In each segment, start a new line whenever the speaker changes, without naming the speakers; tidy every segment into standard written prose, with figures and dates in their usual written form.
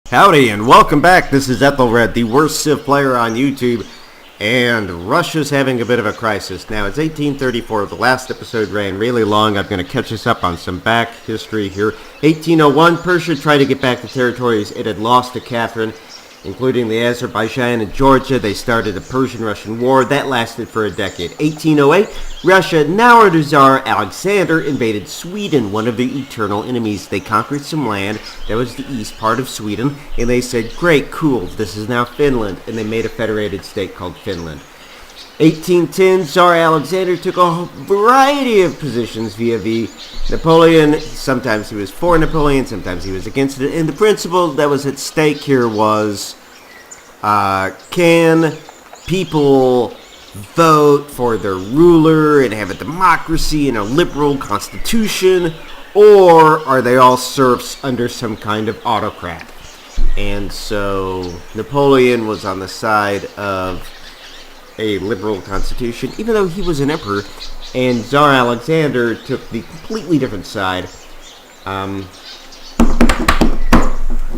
Howdy and welcome back. This is Ethelred, the worst Civ player on YouTube, and Russia's having a bit of a crisis. Now, it's 1834. The last episode ran really long. I'm going to catch us up on some back history here. 1801, Persia tried to get back the territories it had lost to Catherine, including the Azerbaijan and Georgia. They started a Persian-Russian war. That lasted for a decade. 1808, Russia, now under Tsar Alexander, invaded Sweden, one of the eternal enemies. They conquered some land that was the east part of Sweden, and they said, great, cool, this is now Finland, and they made a federated state called Finland. 1810, Tsar Alexander took a variety of positions vis-a-vis Napoleon. Sometimes he was for Napoleon, sometimes he was against it. And the principle that was at stake here was, can people vote for their ruler and have a democracy and a liberal constitution, or are they all serfs under some kind of autocrat? And so Napoleon was on the side of a liberal constitution, even though he was an emperor, and Tsar Alexander took the completely different side.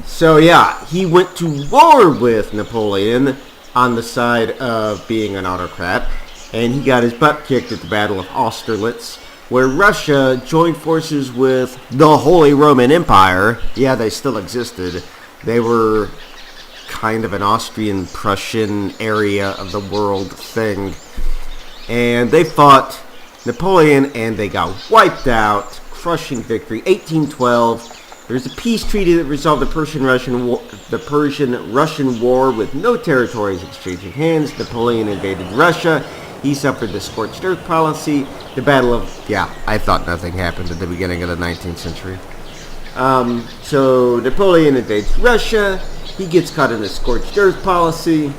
So yeah, he went to war with Napoleon on the side of being an autocrat, and he got his butt kicked at the Battle of Austerlitz, where Russia joined forces with the Holy Roman Empire. Yeah, they still existed. They were kind of an Austrian-Prussian area of the world thing. And they fought Napoleon, and they got wiped out. Crushing victory. 1812, there's a peace treaty that resolved the Persian-Russian War with no territories exchanging hands. Napoleon invaded Russia. He suffered the scorched earth policy. The Battle of... Yeah, I thought nothing happened at the beginning of the 19th century. So Napoleon invades Russia. He gets caught in the scorched earth policy.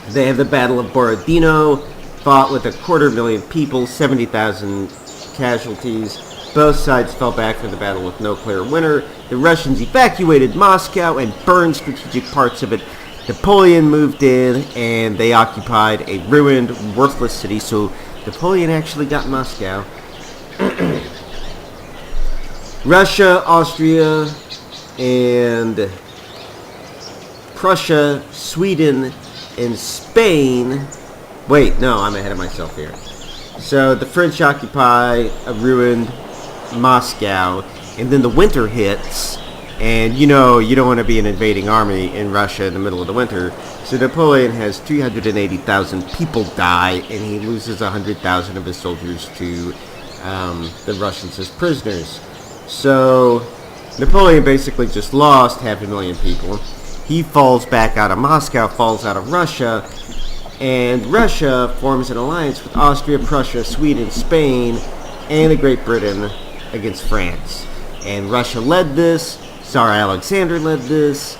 They have the Battle of Borodino, fought with 250,000 people, 70,000 casualties. Both sides fell back from the battle with no clear winner. The Russians evacuated Moscow and burned strategic parts of it. Napoleon moved in, and they occupied a ruined, worthless city. So Napoleon actually got Moscow. Russia, Austria, and Prussia, Sweden, and Spain. Wait, no, I'm ahead of myself here. So the French occupy a ruined Moscow, and then the winter hits, and you know you don't want to be an invading army in Russia in the middle of the winter. So Napoleon has 380,000 people die, and he loses 100,000 of his soldiers to the Russians as prisoners. So Napoleon basically just lost 500,000 people. He falls back out of Moscow, falls out of Russia, and Russia forms an alliance with Austria, Prussia, Sweden, Spain, and Great Britain against France. And Russia led this, Tsar Alexander led this,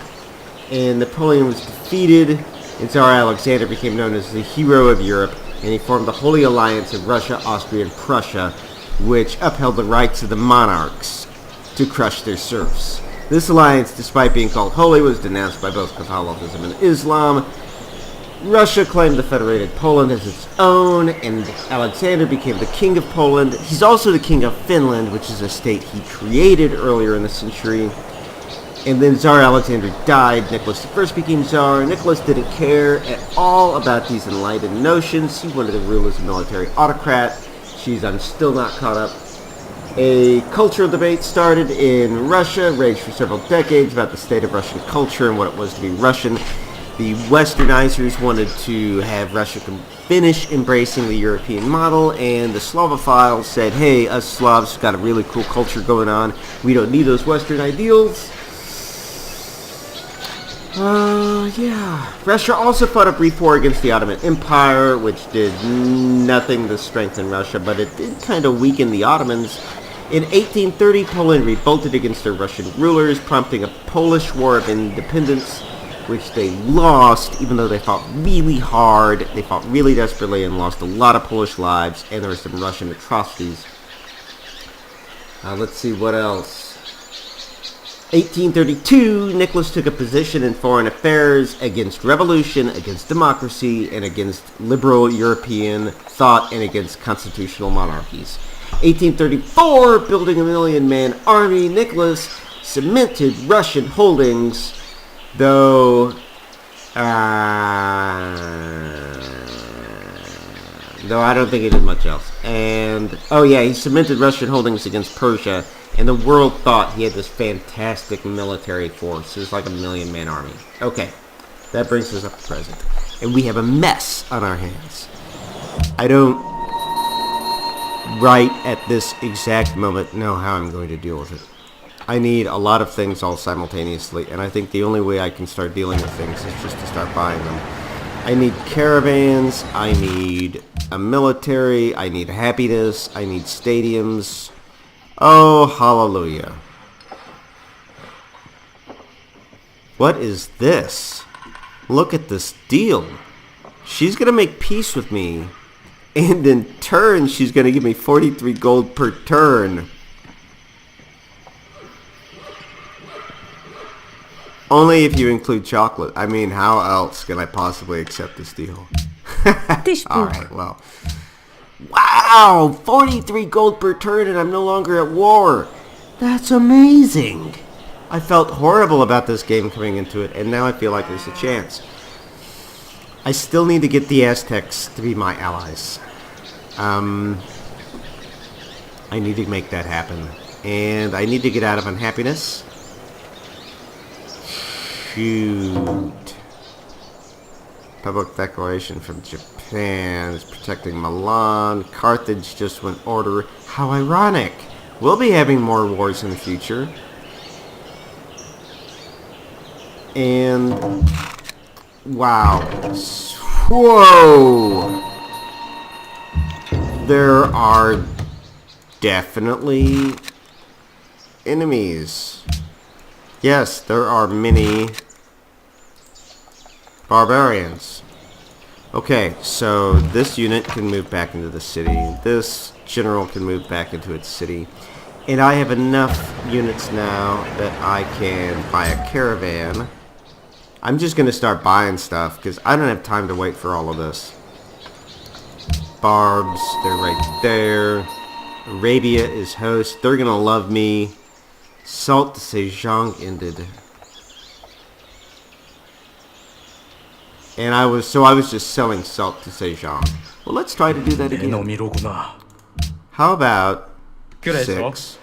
and Napoleon was defeated, and Tsar Alexander became known as the hero of Europe, and he formed the Holy Alliance of Russia, Austria, and Prussia, which upheld the rights of the monarchs to crush their serfs. This alliance, despite being called holy, was denounced by both Catholicism and Islam. Russia claimed the federated Poland as its own, and Alexander became the king of Poland. He's also the king of Finland, which is a state he created earlier in the century. And then Tsar Alexander died. Nicholas I became Tsar. Nicholas didn't care at all about these enlightened notions. He wanted to rule as a military autocrat. I'm still not caught up. A cultural debate started in Russia, raged for several decades about the state of Russian culture and what it was to be Russian. The Westernizers wanted to have Russia finish embracing the European model, and the Slavophiles said, hey, us Slavs got a really cool culture going on. We don't need those Western ideals. Yeah. Russia also fought a brief war against the Ottoman Empire, which did nothing to strengthen Russia, but it did kind of weaken the Ottomans. In 1830, Poland revolted against their Russian rulers, prompting a Polish War of Independence, which they lost, even though they fought really hard. They fought really desperately and lost a lot of Polish lives, and there were some Russian atrocities. Let's see what else. 1832, Nicholas took a position in foreign affairs against revolution, against democracy, and against liberal European thought, and against constitutional monarchies. 1834, building a 1,000,000-man army, Nicholas cemented Russian holdings Though I don't think he did much else. And, oh yeah, he cemented Russian holdings against Persia, and the world thought he had this fantastic military force. It was like a 1,000,000-man army. Okay, that brings us up to present. And we have a mess on our hands. I don't, right at this exact moment, know how I'm going to deal with it. I need a lot of things all simultaneously, and I think the only way I can start dealing with things is just to start buying them. I need caravans, I need a military, I need happiness, I need stadiums. Oh, hallelujah. What is this? Look at this deal. She's going to make peace with me, and in turn, she's going to give me 43 gold per turn. Only if you include chocolate. I mean, how else can I possibly accept this deal? Alright, well. Wow! 43 gold per turn and I'm no longer at war! That's amazing! I felt horrible about this game coming into it, and now I feel like there's a chance. I still need to get the Aztecs to be my allies. I need to make that happen. And I need to get out of unhappiness. Shoot. Public declaration from Japan is protecting Milan. Carthage just went order. How ironic. We'll be having more wars in the future. And wow. Whoa. There are definitely enemies. Yes, there are many barbarians. Okay, so this unit can move back into the city. This general can move back into its city. And I have enough units now that I can buy a caravan. I'm just going to start buying stuff because I don't have time to wait for all of this. Barbs, they're right there. Arabia is host. They're going to love me. Salt to Sejong ended. And I was just selling salt to Sejong. Well, let's try to do that again. How about 6?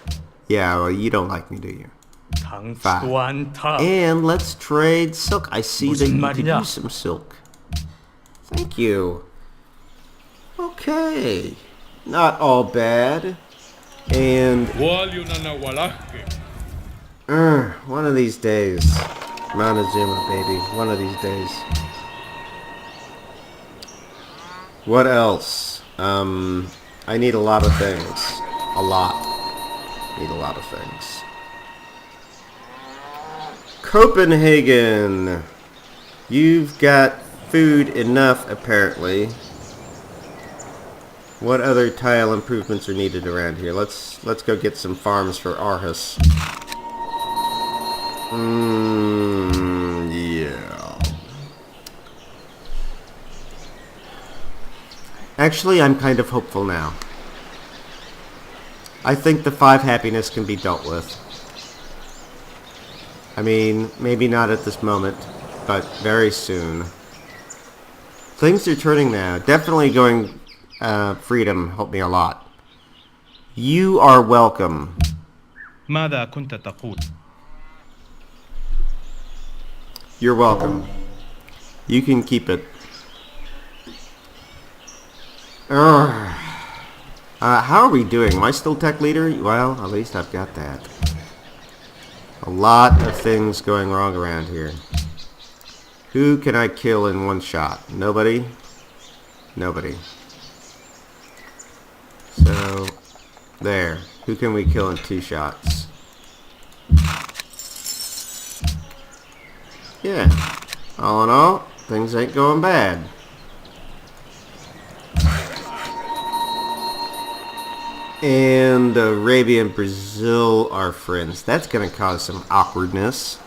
Yeah, well, you don't like me, do you? 5. And let's trade silk. I see that you could use some silk. Thank you. Okay. Not all bad. And one of these days. Montezuma, baby. One of these days. What else? I need a lot of things. A lot. Need a lot of things. Copenhagen. You've got food enough, apparently. What other tile improvements are needed around here? Let's go get some farms for Aarhus. Yeah. Actually, I'm kind of hopeful now. I think the 5 happiness can be dealt with. I mean, maybe not at this moment, but very soon. Things are turning now. Definitely going freedom helped me a lot. You are welcome. You're welcome. You can keep it. How are we doing? Am I still tech leader? Well, at least I've got that. A lot of things going wrong around here. Who can I kill in one shot? Nobody? Nobody. So, there. Who can we kill in 2 shots? Yeah. All in all, things ain't going bad. And Arabia and Brazil are friends. That's going to cause some awkwardness.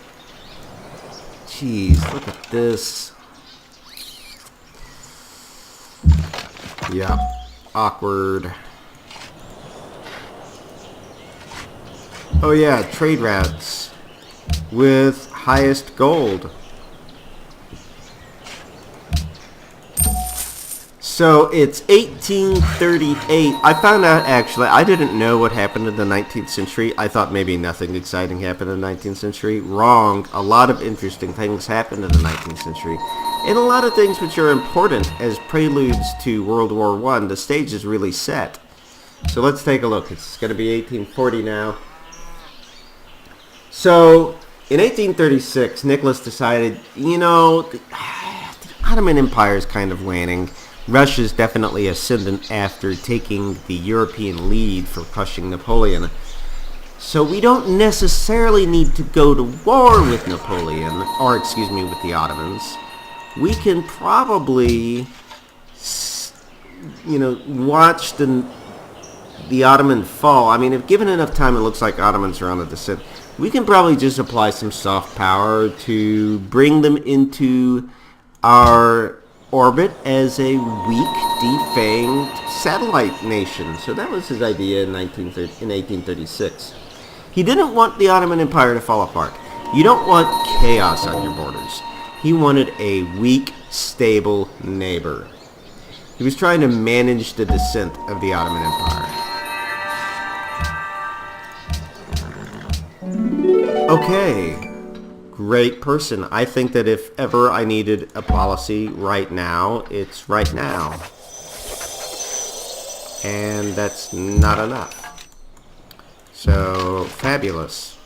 Jeez, look at this. Yeah, awkward. Oh yeah, trade routes with highest gold. So it's 1838. I found out, actually, I didn't know what happened in the 19th century. I thought maybe nothing exciting happened in the 19th century. Wrong. A lot of interesting things happened in the 19th century. And a lot of things which are important as preludes to World War I. The stage is really set. So let's take a look. It's going to be 1840 now. So in 1836, Nicholas decided, you know, the Ottoman Empire is kind of waning. Russia's definitely ascendant after taking the European lead for crushing Napoleon. So we don't necessarily need to go to war with Napoleon, or excuse me, with the Ottomans. We can probably, you know, watch the Ottoman fall. I mean, if given enough time, it looks like Ottomans are on the descent. We can probably just apply some soft power to bring them into our orbit as a weak, defanged satellite nation. So that was his idea in 1836. He didn't want the Ottoman Empire to fall apart. You don't want chaos on your borders. He wanted a weak, stable neighbor. He was trying to manage the descent of the Ottoman Empire. Okay. Great person. I think that if ever I needed a policy right now, it's right now. And that's not enough. So, fabulous.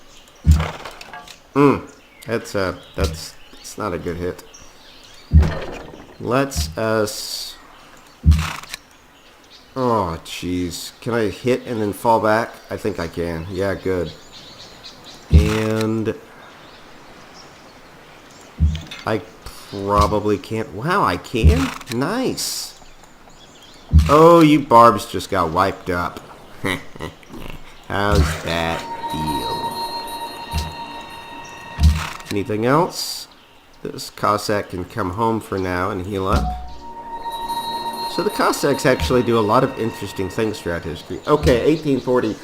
That's not a good hit. Let's us... Oh, jeez. Can I hit and then fall back? I think I can. Yeah, good. And... I probably can't. Wow, I can? Nice. Oh, you barbs just got wiped up. How's that feel? Anything else? This Cossack can come home for now and heal up. So the Cossacks actually do a lot of interesting things throughout history. Okay, 1840.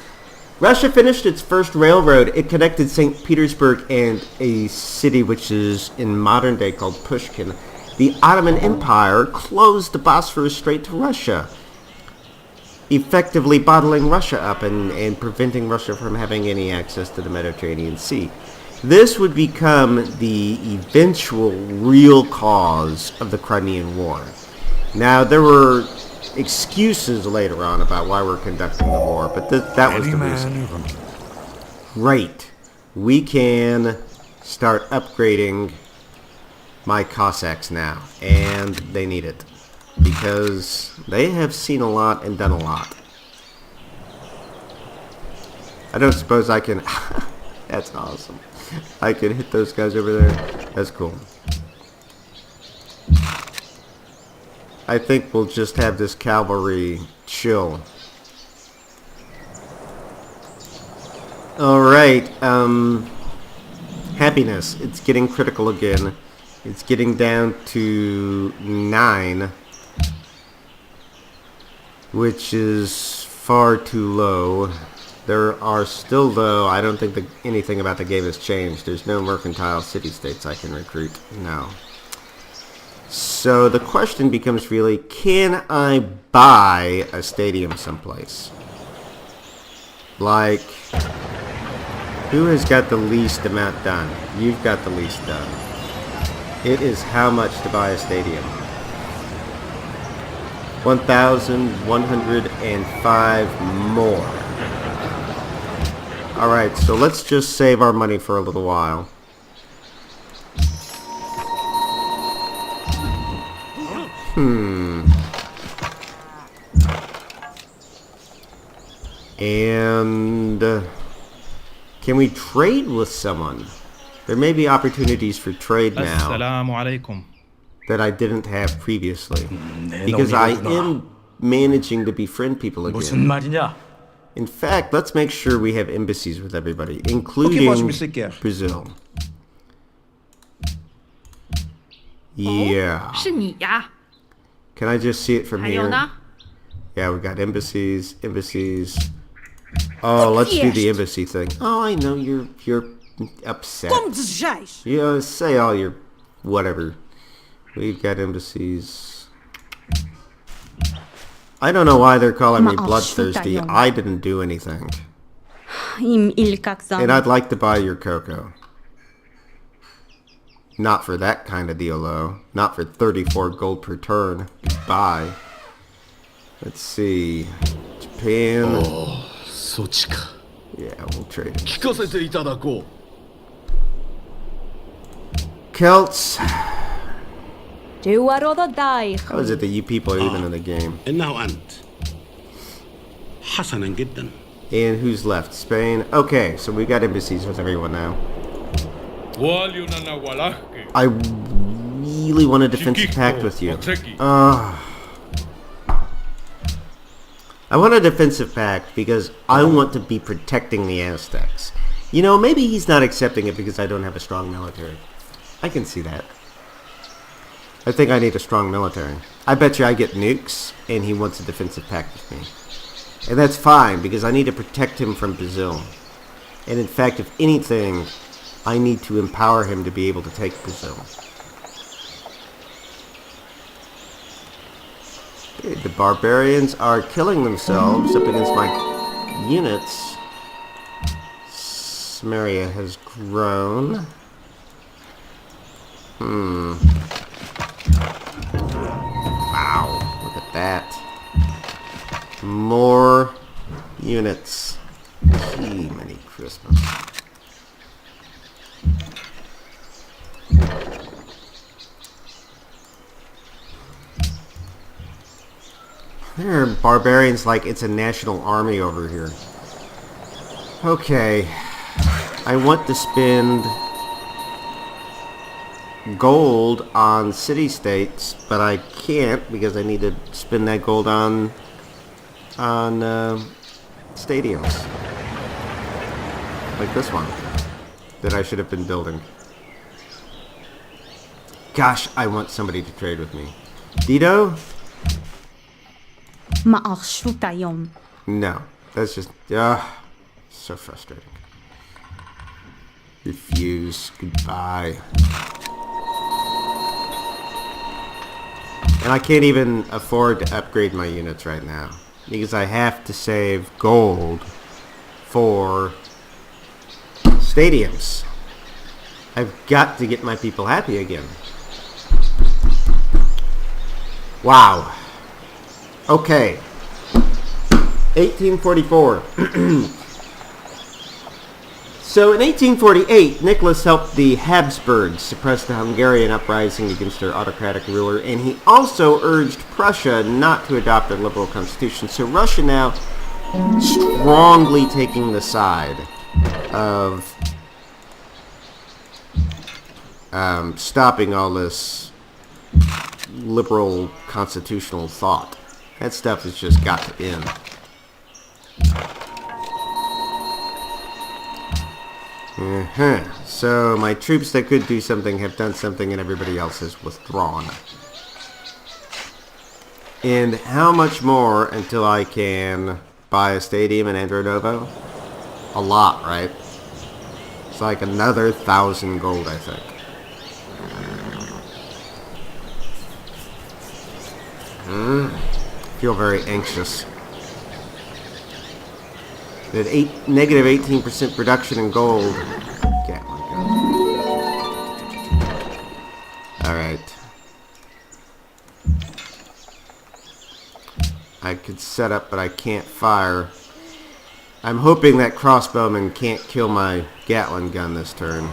Russia finished its first railroad. It connected St. Petersburg and a city which is in modern day called Pushkin. The Ottoman Empire closed the Bosphorus Strait to Russia, effectively bottling Russia up and preventing Russia from having any access to the Mediterranean Sea. This would become the eventual real cause of the Crimean War. Now, there were excuses later on about why we're conducting the war, but that was the reason. Great. We can start upgrading my Cossacks now, and they need it, because they have seen a lot and done a lot. I don't suppose I can... That's awesome. I can hit those guys over there. That's cool. I think we'll just have this cavalry chill. Alright, happiness. It's getting critical again. It's getting down to 9, which is far too low. There are still, though, I don't think anything about the game has changed. There's no mercantile city-states I can recruit. No. So the question becomes really, can I buy a stadium someplace? Like, who has got the least amount done? You've got the least done. It is how much to buy a stadium? 1,105 more. Alright, so let's just save our money for a little while. And can we trade with someone? There may be opportunities for trade now that I didn't have previously, because I am managing to befriend people again. In fact, let's make sure we have embassies with everybody, including Brazil. Yeah. Can I just see it from here? Yeah, we got embassies. Oh, let's do the embassy thing. Oh, I know you're upset.
Como desejais.
Yeah, say all your whatever. We've got embassies. I don't know why they're calling me bloodthirsty. I didn't do anything. And I'd like to buy your cocoa. Not for that kind of deal, though. Not for 34 gold per turn. Goodbye. Let's see. Japan.
Oh,
yeah, we'll trade it.
聞かせていただこう。
Celts.
How
How is it that you people are even in the game?
إنه أنت حسنا جدا.
And who's left? Spain? Okay, so we got embassies with everyone now. I really want a defensive pact with you. I want a defensive pact because I want to be protecting the Aztecs. You know, maybe he's not accepting it because I don't have a strong military. I can see that. I think I need a strong military. I bet you I get nukes, and he wants a defensive pact with me. And that's fine, because I need to protect him from Brazil. And in fact, if anything, I need to empower him to be able to take Brazil. Okay, the barbarians are killing themselves up against my units. Samaria has grown. Wow, look at that. More units. Gee, many Christmas. There are barbarians like it's a national army over here. Okay. I want to spend gold on city-states, but I can't because I need to spend that gold on stadiums. Like this one that I should have been building. Gosh, I want somebody to trade with me. Dido? No, that's just so frustrating. Refuse. Goodbye. And I can't even afford to upgrade my units right now because I have to save gold for stadiums. I've got to get my people happy again. Wow. Okay. 1844. So in 1848, Nicholas helped the Habsburgs suppress the Hungarian uprising against their autocratic ruler, and he also urged Prussia not to adopt a liberal constitution. So Russia now strongly taking the side of stopping all this liberal constitutional thought. That stuff has just got to end. So my troops that could do something have done something and everybody else has withdrawn. And how much more until I can buy a stadium in Andronovo? A lot, right? It's like another 1,000 gold, I think. Feel very anxious. That negative 18% production in gold. Get one gun. Alright. I could set up, but I can't fire. I'm hoping that crossbowman can't kill my Gatling gun this turn.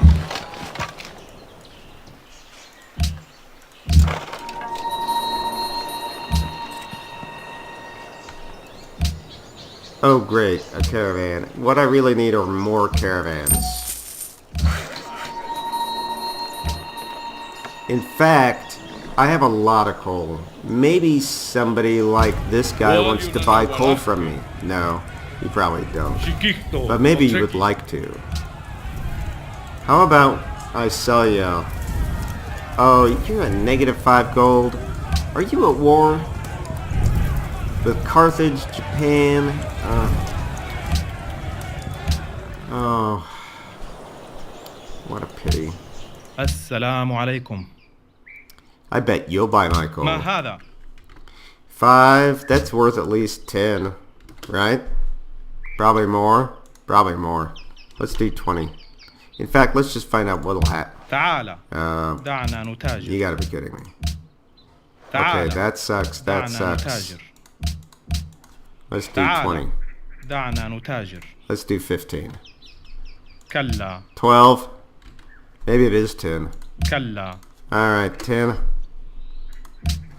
Oh great, a caravan. What I really need are more caravans. In fact, I have a lot of coal. Maybe somebody like this guy wants to buy coal from me. No, you probably don't. But maybe you would like to. How about I sell you... Oh, you're at -5 gold. Are you at war? With Carthage, Japan... Oh. What a pity.
السلام عليكم.
I bet you'll buy my coal.
ما هذا؟
5, that's worth at least 10, right? Probably more. Probably more. Let's do 20. In fact, let's just find out what'll happen.
تعال. دعنا نتاجر.
You gotta be kidding me.
تعال.
Okay, that sucks. That
دعنا
sucks.
نتاجر.
Let's do
تعال.
20.
دعنا نتاجر.
Let's do 15.
كلا.
12. Maybe it is 10.
كلا.
Alright, 10.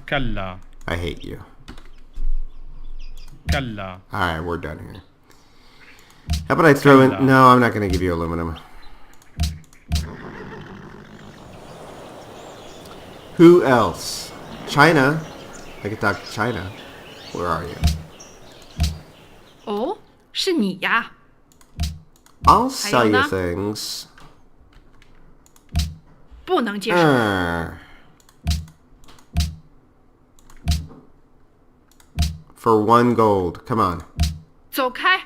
كلا.
I hate you.
كلا.
Alright, we're done here. How about I throw in... No, I'm not going to give you aluminum. Who else? China. I could talk to China. Where are you?
哦，是你呀？
I'll sell you
还有呢？
things.
不能接受。
For 1 gold. Come on.
走开！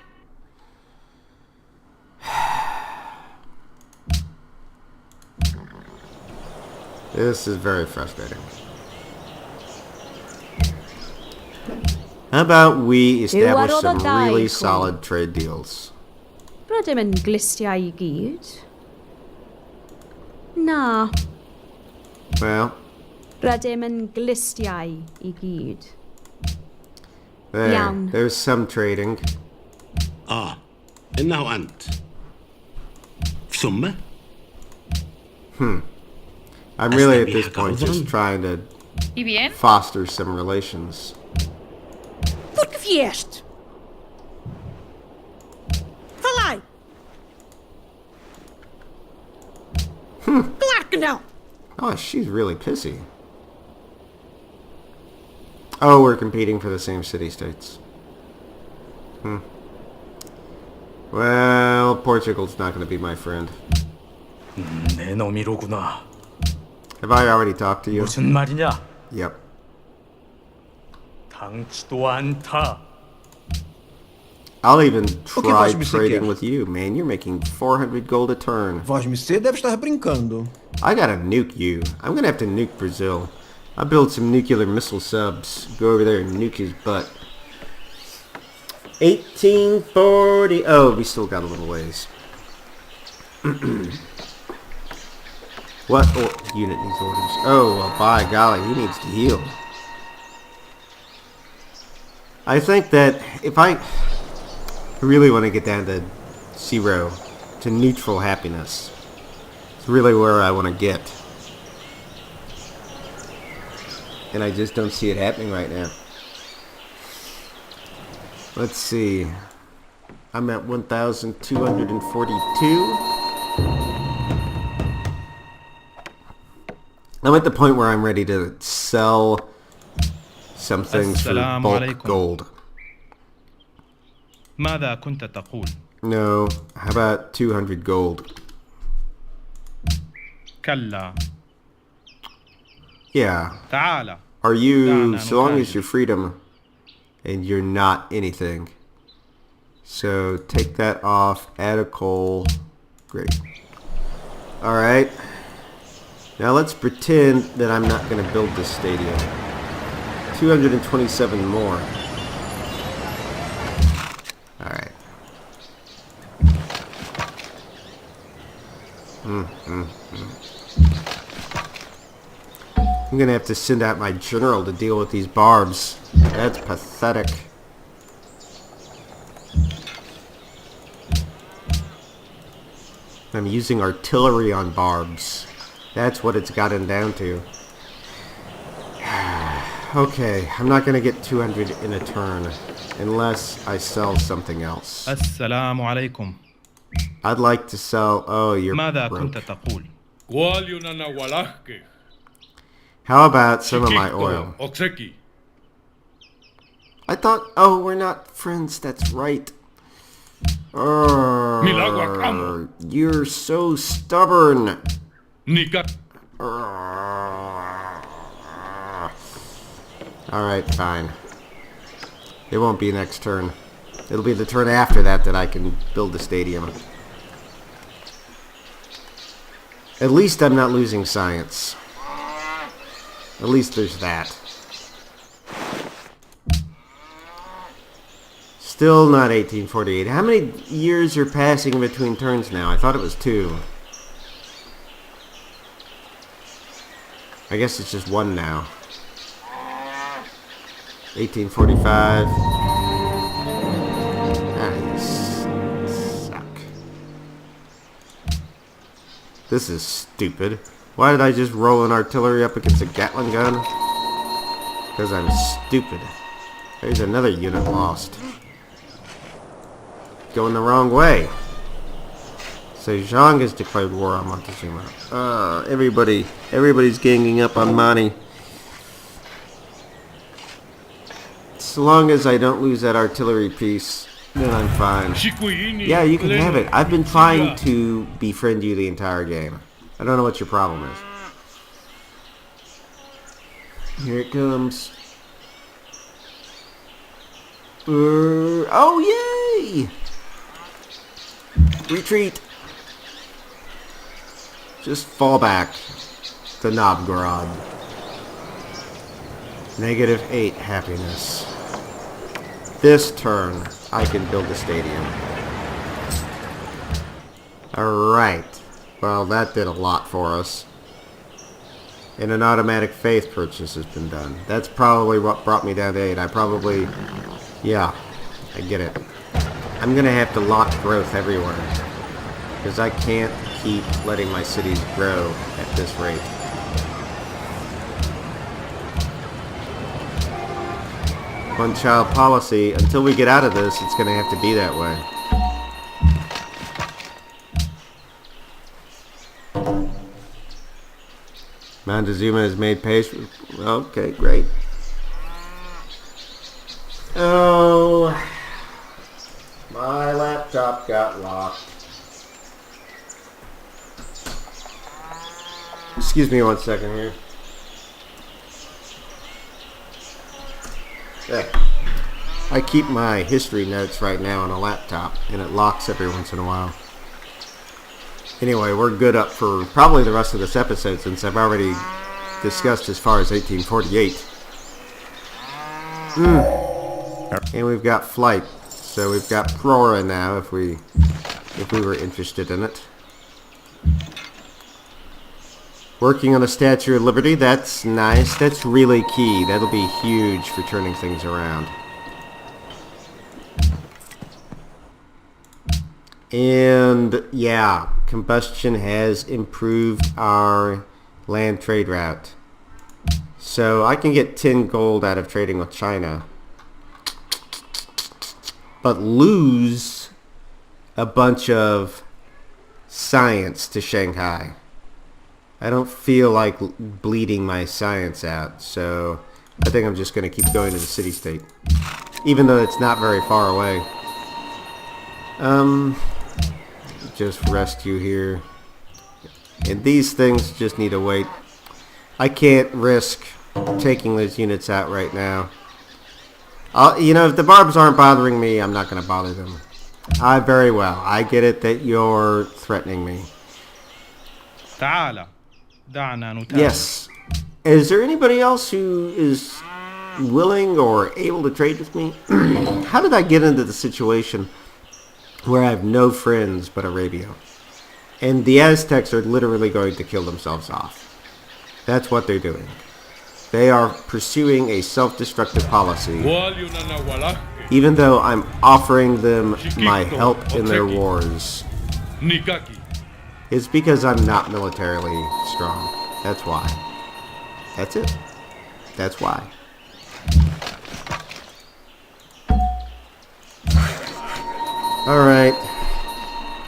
This is very frustrating. How about we establish some really solid trade deals?
Rydym yn glistiau I gyd. Na,
Well,
rydym yn glistiau I gyd.
there.
Iawn.
There's some trading.
إنه أنت ثم
I'm really at this point just trying to
¿Y bien?
foster some relations.
Por que vieste? Falai! Claro que não!
Oh, she's really pissy. Oh, we're competing for the same city-states. Well, Portugal's not going to be my friend.
내 놈이로구나.
Have I already talked to you?
무슨 말이냐?
Yep.
당치도 않다.
I'll even
O que
try
faz-me
trading
sequer?
with you, man. You're making 400 gold a turn.
Voz-me C deve estar brincando.
I gotta nuke you. I'm gonna have to nuke Brazil. I'll build some nuclear missile subs. Go over there and nuke his butt. 1840. Oh, we still got a little ways. What unit needs orders? Oh, well, by golly, he needs to heal. I think that if I really want to get down to 0, to neutral happiness, it's really where I want to get. And I just don't see it happening right now. Let's see. I'm at 1,242. I'm at the point where I'm ready to sell some things for
Assalamu
bulk
alaikum.
gold.
ماذا كنت تقول؟
No, how about 200 gold?
كلا.
Yeah.
تعال.
Are you,
دعنا
so long as
نتاجر.
you're freedom and you're not anything. So take that off, add a coal. Great. Alright. Now let's pretend that I'm not going to build this stadium. 227 more. Alright. I'm going to have to send out my general to deal with these barbs. That's pathetic. I'm using artillery on barbs. That's what it's gotten down to. Okay, I'm not going to get 200 in a turn unless I sell something else.
السلام عليكم.
I'd like to sell... Oh, you're
ماذا
broke.
كنت تقول؟
How about some of my oil? I thought... Oh, we're not friends. That's right. You're so stubborn. Alright, fine. It won't be next turn. It'll be the turn after that that I can build the stadium. At least I'm not losing science. At least there's that. Still not 1848. How many years are passing in between turns now? I thought it was 2. I guess it's just 1 now. 1845. Suck. This is stupid. Why did I just roll an artillery up against a Gatling gun? Because I'm stupid. There's another unit lost. Going the wrong way. So Zhang has declared war on Montezuma. Everybody's ganging up on Mani. So long as I don't lose that artillery piece, then I'm fine. Yeah, you can have it. I've been trying to befriend you the entire game. I don't know what your problem is. Here it comes. Oh, yay! Retreat. Just fall back to Novgorod. -8 happiness. This turn, I can build a stadium. Alright. Well, that did a lot for us. And an automatic faith purchase has been done. That's probably what brought me down to 8. Yeah, I get it. I'm gonna have to lock growth everywhere. Because I can't keep letting my cities grow at this rate. One-child policy, until we get out of this, it's gonna have to be that way. Montezuma has made pace. Okay, great. Oh, my laptop got locked. Excuse me 1 second here. Yeah. I keep my history notes right now on a laptop, and it locks every once in a while. Anyway, we're good up for probably the rest of this episode since I've already discussed as far as 1848. And we've got flight, so we've got Prora now if we were interested in it. Working on the Statue of Liberty, that's nice. That's really key. That'll be huge for turning things around. And yeah, combustion has improved our land trade route. So I can get 10 gold out of trading with China, but lose a bunch of science to Shanghai. I don't feel like bleeding my science out, so I think I'm just going to keep going to the city-state, even though it's not very far away. Just rest you here. And these things just need to wait. I can't risk taking those units out right now. You know, if the barbs aren't bothering me, I'm not going to bother them. Very well. I get it that you're threatening me.
تعال دعنا نتابع.
Yes. Is there anybody else who is willing or able to trade with me? How did I get into the situation where I have no friends but Arabia? And the Aztecs are literally going to kill themselves off. That's what they're doing. They are pursuing a self-destructive policy, even though I'm offering them my help in their wars. It's because I'm not militarily strong. That's why. That's it. That's why. Alright.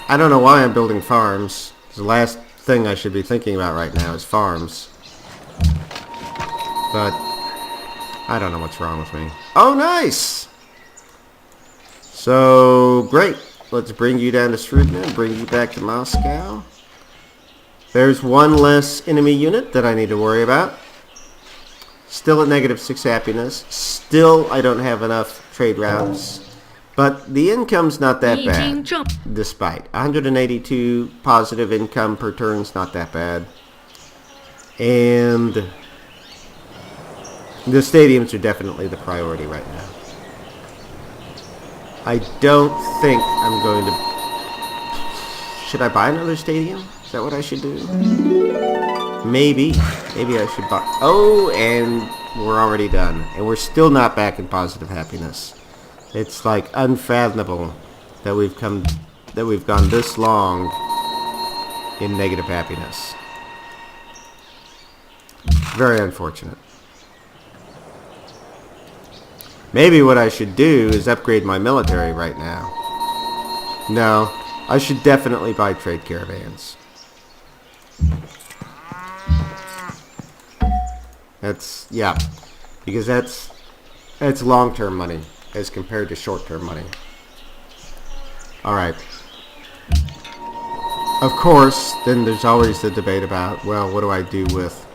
I don't know why I'm building farms. The last thing I should be thinking about right now is farms. But I don't know what's wrong with me. Oh, nice! So, great. Let's bring you down to Srudna and bring you back to Moscow. There's one less enemy unit that I need to worry about. Still at -6 happiness. Still, I don't have enough trade routes. But the income's not that
你已经
bad.
证
Despite 182 positive income per turn's not that bad. And the stadiums are definitely the priority right now. I don't think I'm going to... Should I buy another stadium? Is that what I should do? Maybe. Maybe I should buy... Oh, and we're already done. And we're still not back in positive happiness. It's like unfathomable that we've gone this long in negative happiness. Very unfortunate. Maybe what I should do is upgrade my military right now. No, I should definitely buy trade caravans. Yeah, because that's long-term money as compared to short-term money. Alright. Of course, then there's always the debate about, well, what do I do with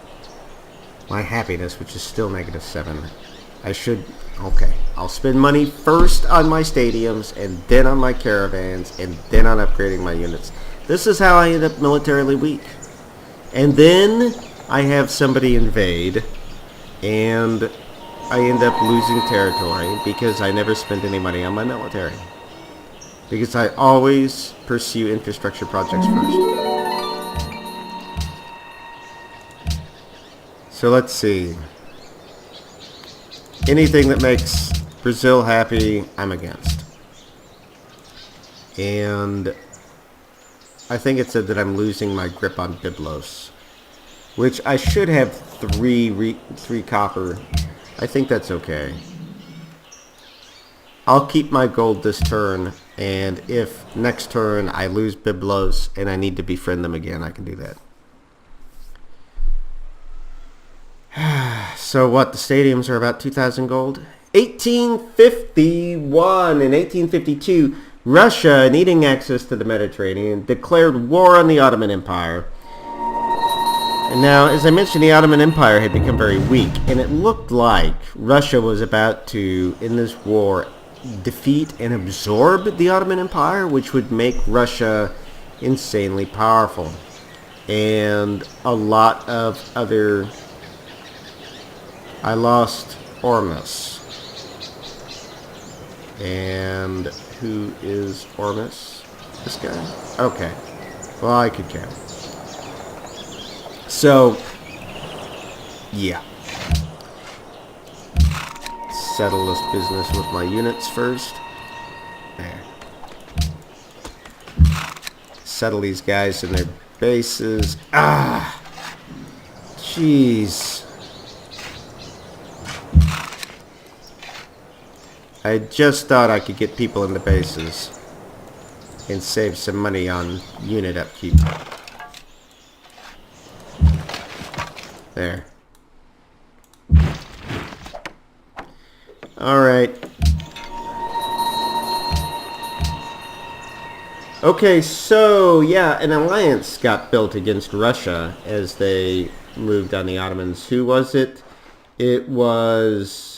my happiness, which is still -7. Okay, I'll spend money first on my stadiums, and then on my caravans, and then on upgrading my units. This is how I end up militarily weak. And then I have somebody invade, and I end up losing territory because I never spend any money on my military. Because I always pursue infrastructure projects first. So let's see. Anything that makes Brazil happy, I'm against. And I think it said that I'm losing my grip on Byblos, which I should have three copper. I think that's okay. I'll keep my gold this turn, and if next turn I lose Byblos and I need to befriend them again, I can do that. So what, the stadiums are about 2,000 gold? 1851 and 1852, Russia, needing access to the Mediterranean, declared war on the Ottoman Empire. And now, as I mentioned, the Ottoman Empire had become very weak, and it looked like Russia was about to, in this war, defeat and absorb the Ottoman Empire, which would make Russia insanely powerful. And a lot of other... I lost Ormus. And who is Ormus? This guy? Okay. Well, I could count. So, yeah. Settle this business with my units first. There. Settle these guys in their bases. Ah! Jeez. I just thought I could get people in the bases and save some money on unit upkeep. There. Alright. Okay, so, yeah, an alliance got built against Russia as they moved on the Ottomans. Who was it? It was...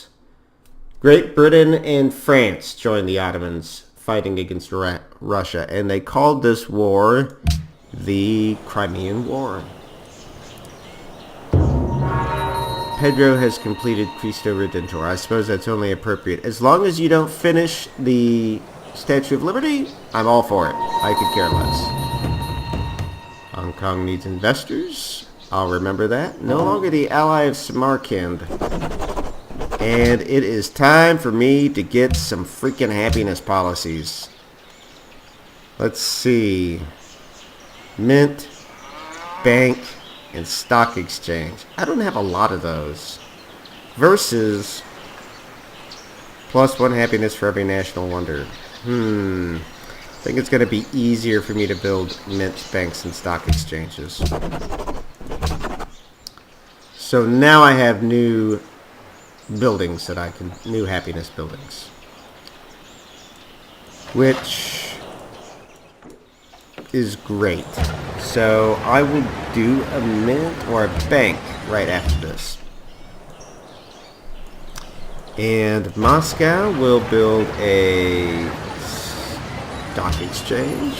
Great Britain and France joined the Ottomans fighting against Russia, and they called this war the Crimean War. Pedro has completed Cristo Redentor. I suppose that's only appropriate. As long as you don't finish the Statue of Liberty, I'm all for it. I could care less. Hong Kong needs investors. I'll remember that. No longer the ally of Samarkand. And it is time for me to get some freaking happiness policies. Let's see. Mint, bank, and stock exchange. I don't have a lot of those. Versus +1 happiness for every national wonder. I think it's going to be easier for me to build mint, banks, and stock exchanges. So now I have new buildings that I can, new happiness buildings, which is great. So I will do a mint or a bank right after this. And Moscow will build a stock exchange.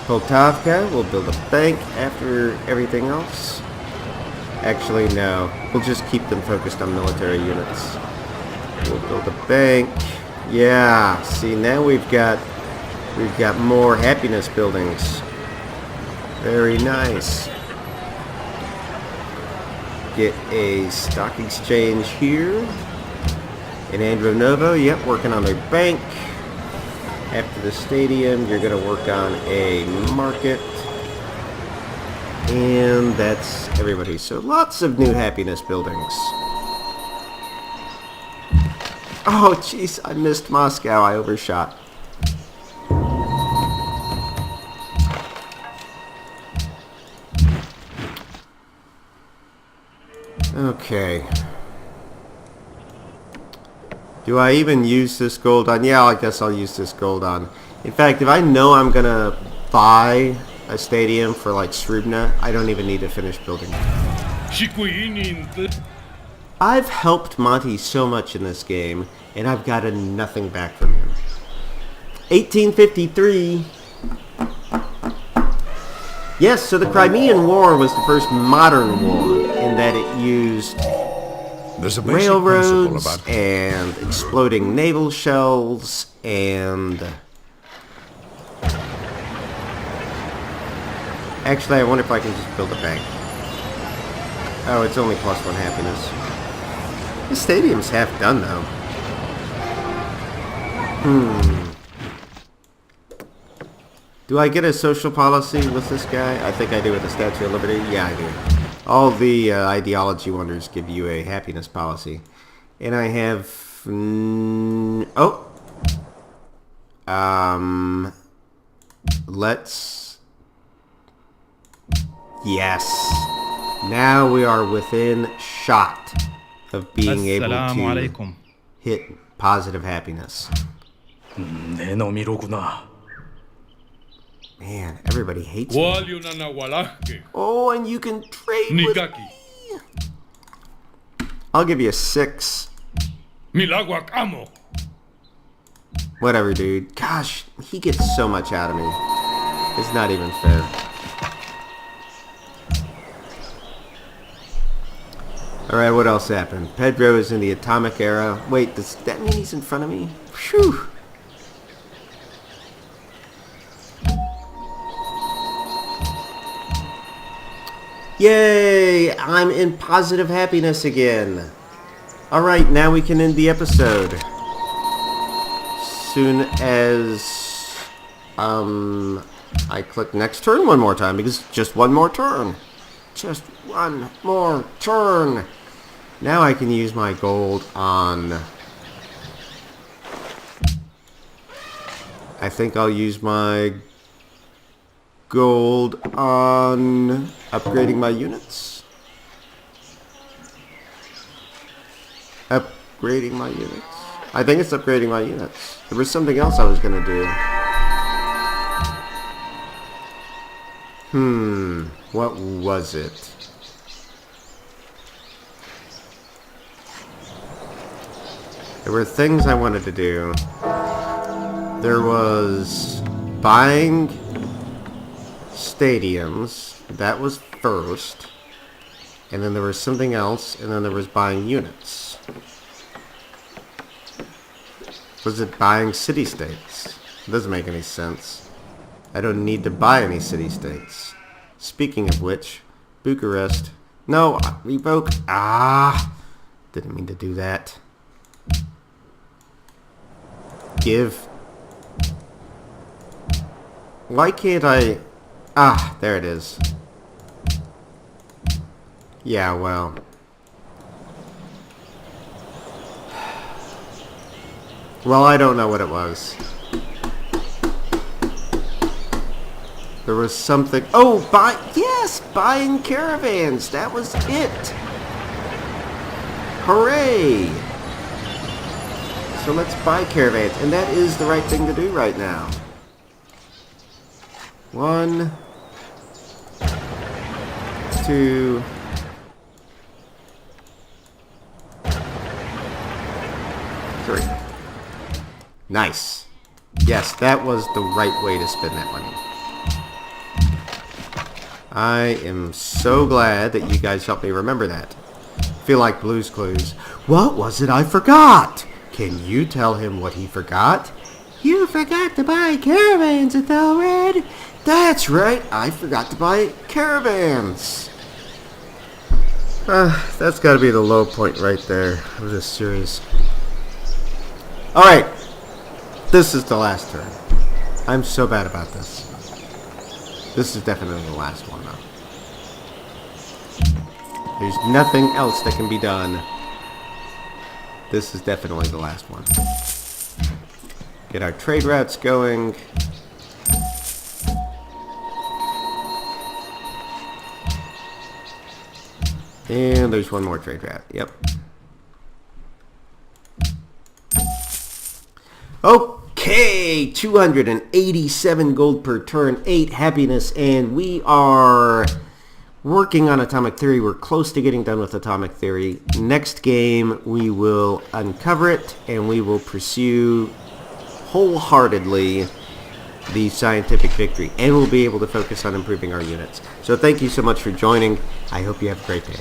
Poltavka will build a bank after everything else. Actually, no. We'll just keep them focused on military units. We'll build a bank. Yeah, see, now we've got more happiness buildings. Very nice. Get a stock exchange here. In Andronovo, yep, working on their bank. After the stadium, you're going to work on a market. And that's everybody. So lots of new happiness buildings. Oh, jeez, I missed Moscow. I overshot. Okay. Do I even use this gold on? Yeah, I guess I'll use this gold on. In fact, if I know I'm gonna buy a stadium for like Srubna, I don't even need to finish building it. I've helped Monty so much in this game, and I've gotten nothing back from him. 1853. Yes, so the Crimean War was the first modern war in that it used railroads and exploding naval shells and... Actually, I wonder if I can just build a bank. Oh, it's only +1 happiness. The stadium's half done, though. Do I get a social policy with this guy? I think I do with the Statue of Liberty. Yeah, I do. All the ideology wonders give you a happiness policy. And I have... let's... Yes. Now we are within shot of being able to hit positive happiness. Man, everybody hates me. Oh, and you can trade with me. I'll give you a 6. Whatever, dude. Gosh, he gets so much out of me. It's not even fair. Alright, what else happened? Pedro is in the atomic era. Wait, does that mean he's in front of me? Phew! Yay! I'm in positive happiness again. Alright, now we can end the episode. Soon as... I click next turn one more time, because just one more turn. Just one more turn. Now I can use my gold on... I think I'll use my gold on upgrading my units. Upgrading my units. I think it's upgrading my units. There was something else I was going to do. What was it? There were things I wanted to do. There was buying stadiums. That was first. And then there was something else. And then there was buying units. Was it buying city-states? It doesn't make any sense. I don't need to buy any city-states. Speaking of which, Bucharest. No, revoke. Didn't mean to do that. Give. Why can't I... there it is. Yeah, well. Well, I don't know what it was. There was something... Oh, yes! Buying caravans! That was it! Hooray! So let's buy caravans. And that is the right thing to do right now. 1, 2... Nice. Yes, that was the right way to spend that money. I am so glad that you guys helped me remember that. Feel like Blue's Clues. What was it I forgot? Can you tell him what he forgot? You forgot to buy caravans, Ethelred. That's right, I forgot to buy caravans. That's got to be the low point right there of this series. Alright, this is the last turn. I'm so bad about this. This is definitely the last one, though. There's nothing else that can be done. This is definitely the last one. Get our trade routes going. And there's one more trade route. Yep. Okay, 287 gold per turn, 8 happiness, and we are working on Atomic Theory. We're close to getting done with Atomic Theory. Next game, we will uncover it, and we will pursue wholeheartedly the scientific victory, and we'll be able to focus on improving our units. So thank you so much for joining. I hope you have a great day.